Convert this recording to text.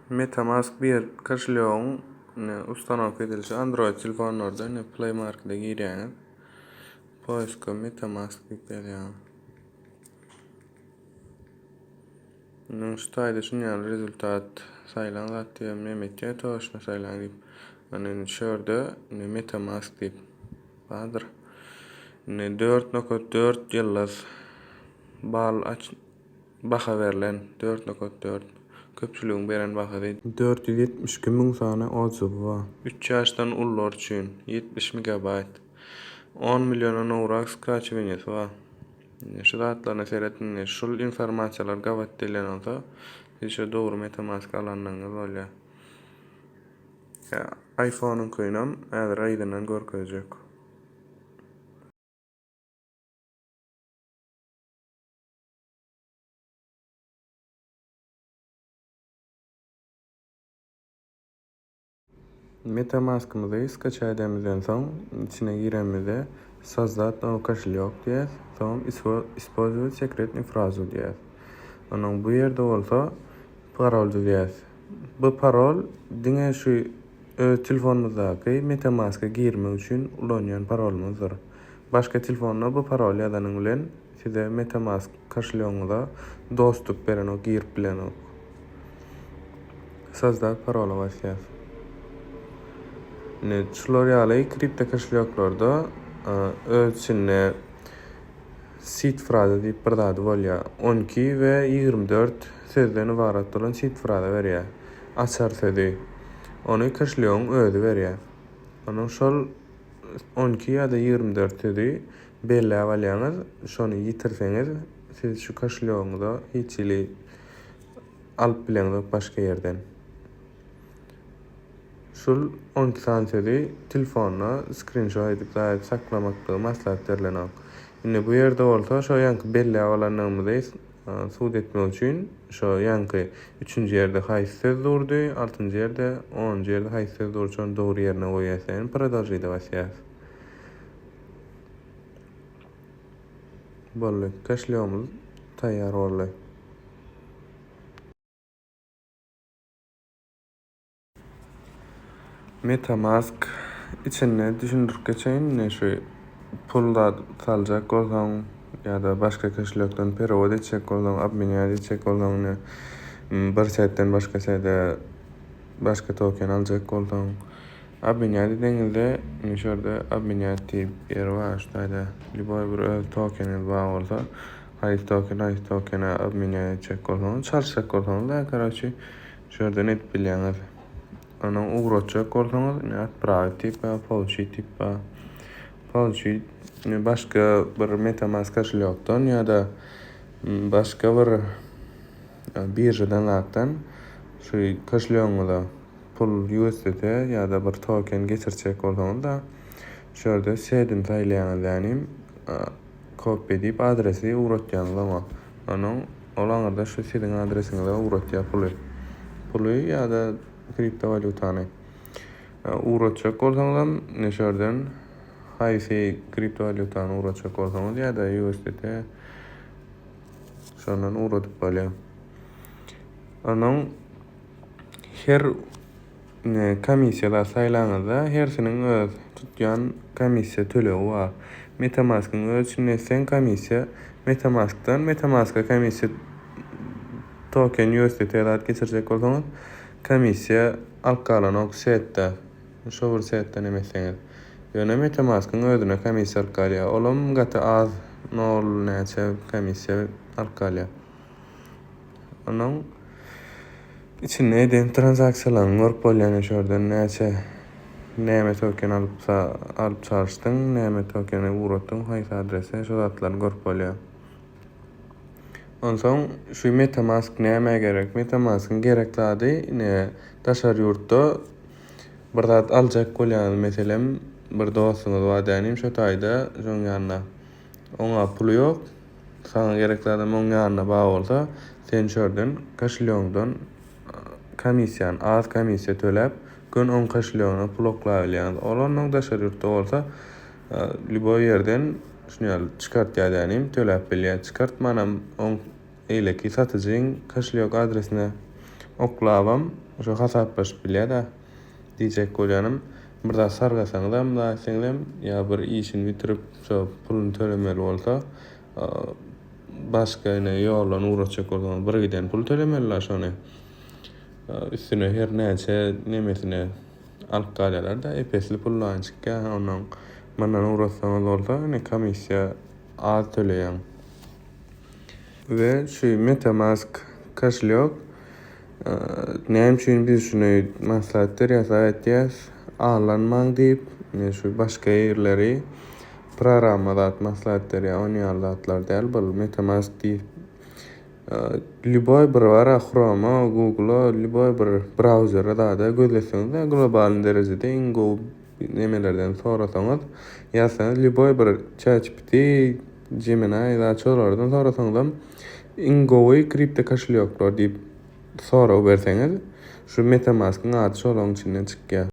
MetaMask bir kaşlyog'un ustanok edilişi Android telefonlarda Play Market'e girýäňiz. Poýska MetaMask diýip berýär. Şu taýda şunýaly rezultat saýlan zat diýip memekde toşma saýlan diýip. Ana şerde MetaMask diýip bazyr. 4.4 ýyllyk bal baha berilen 4.4 köpçüligiň beren baha diýip 472 000 sany odsugy bar. 3 ýaşdan ullar üçin 70 megabayt 10 million owrak skачиваниýasy bar. Şu zatlaryna seretdiň şol informasiýalar gabat edilen olsa, şo dogry MetaMask alanlaryňyz bolýar. iPhone'un köýnam häzir aýdyndan görkezjek. MetaMask'ymyzy skaça edemizden soň içine giremizde sozdat nowy kaşlyok diýär. Soň использовать секретный фразу diýär. Onuň bu ýerde bolsa parol diýär. Bu parol diňe şu öz telefonumyzdaky MetaMask'a girmek üçin ulanýan parolumyzdyr. Başga telefonlar bu parol ýazanyň bilen size MetaMask kaşlyogyňyza dostuk beren o girip bilen o sozdat parola başlaýar. Şular ýaly kripto kaşlyoklarda öz içinde seed fraza diýip bir zat bolýar. 12 we 24 sözden ibarat bolan seed fraza berýär. Açar sözi. Onu kaşlyogyň özü berýär. Onuň şol 12 ýa-da 24 sözi belläp alýaňyz, şonu ýitirseňiz, siz şu kaşlyogyňyza hiçli alyp bileňiz başga ýerden. Şol 12 sany sözi telefonna screenshot edip saklamakda maslahat berilen. Indi bu ýerde bolsa şo ýanky belläp alanlarymyzy suwd etmek üçin şo ýanky 3-nji ýerde haýsy söz durdy, 6-njy ýerde, 10-njy ýerde haýsy söz durdy, şonu dogry ýerine goýarsyn, продолжить başlaýar. Bolly, kaşlyogymyz taýýar boldy. MetaMask içine düşündürip geçeýin, şu pulda saljak bolsaň ýa-da başga kaşlyokdan perewod etjek bolsaň, obmenýat etjek bolsaň, bir sätden başga säde başga token aljak bolsaň, obmenýat edeňizde şurada obmenýat diýip ýer bar, şu taýda liboy bir öz tokeniniz bar bolsa, haýsy tokena obmenýat etjek bolsaň, çaljak bolsaň da karaçy şurada net bilýäňiz. Onu uğraşacak bolsaňyz, atprawit diýip, получить diýip, получить başga bir MetaMask kaşlyokdan ýa-da başga bir birjadan zatdan şu kaşlyogyňyza pul USDT ýa-da bir token geçirjek bolsaňyz da şurada sedim taýlaýaňyz, ýani kopya diýip adresi uğratýaňyz zama. Onuň olaňyrda şu sedim adresiňize uğratýar puly ýa-da kripto valutany. Uğraşacak bolsaňyz neşerden haýsy kripto valutany uğraşacak bolsaňyz ýa-da USDT şondan uğradyp bolýar. Onuň her komissiýada saýlanýanda hersiniň öz tutýan komissiýa tölegi bar. MetaMask'ın öz içinde sen komissiýa MetaMask'a komissiýa token USDT geçirjek bolsaňyz komissiýa alkalan ok setde, şo bir setden emeseňiz. Ýöne MetaMask'ın özüne komissiýa alkalýar. Olam gaty az, 0 näçe komissiýa alkalýar. Onuň içinde eden transaksiýalaryň görüp bolýan şerden näme token alyp çalyşdyň, näme tokeni uğratdyň, haýsy adrese, şo zatlary görüp bolýar. Onsoň şu MetaMask näme gerek? MetaMask'ın gerekligi daşary ýurtda bir zat aljak bolýan, meselem bir dostuňyz bar diýenim, şo taýda şoň ýanyna oňa puly ýok, sana gerekli adam oň ýanyna bar bolsa, sen şerden kaşlyogdan komissiýany, az komissiýa töläp, gün oň kaşlyogyna pul oklap bilýäňiz. Olanyň daşary ýurtda bolsa, liboy ýerden şunýaly çykart ýa-da töläp bilýär. Çykart manam oň eýleki satyjyň kaşlyok adresine oklabam şo hasaplaşyp bilýär-de diýjek bolýanym. Birde sargasaňdam da seňdem ýa bir işini bitirip şo puluny tölemeli bolsa, başga ýollan uğraşjak bolsaň bir giden pul tölemeliler şonu. Üstüne her näçe nemesine alyp galýarlar-da epesli pullançyka ondan mandan uğraşsaňyz bolsa komissiýa az töleýär. Ve şu MetaMask kaşlyok näme üçin biz şunu maslahat berýäs, ağlanmaň diýip şu başga ýerleri programma maslahat berýär, onu ýalatlar däl bol MetaMask diýip. Liboy bir wara Chrome'a, Google'a, liboy bir browser'a da gözleseňiz de global derejede iň gowy nemelerden sorasaňyz, ýa-da liboy bir ChatGPT, Gemini ýa-da çolardan sorasaňyz iň gowy kripto kaşlyoklar diýip sorag berseňiz, şu MetaMask'yň ady şolaryň içinden çykýar.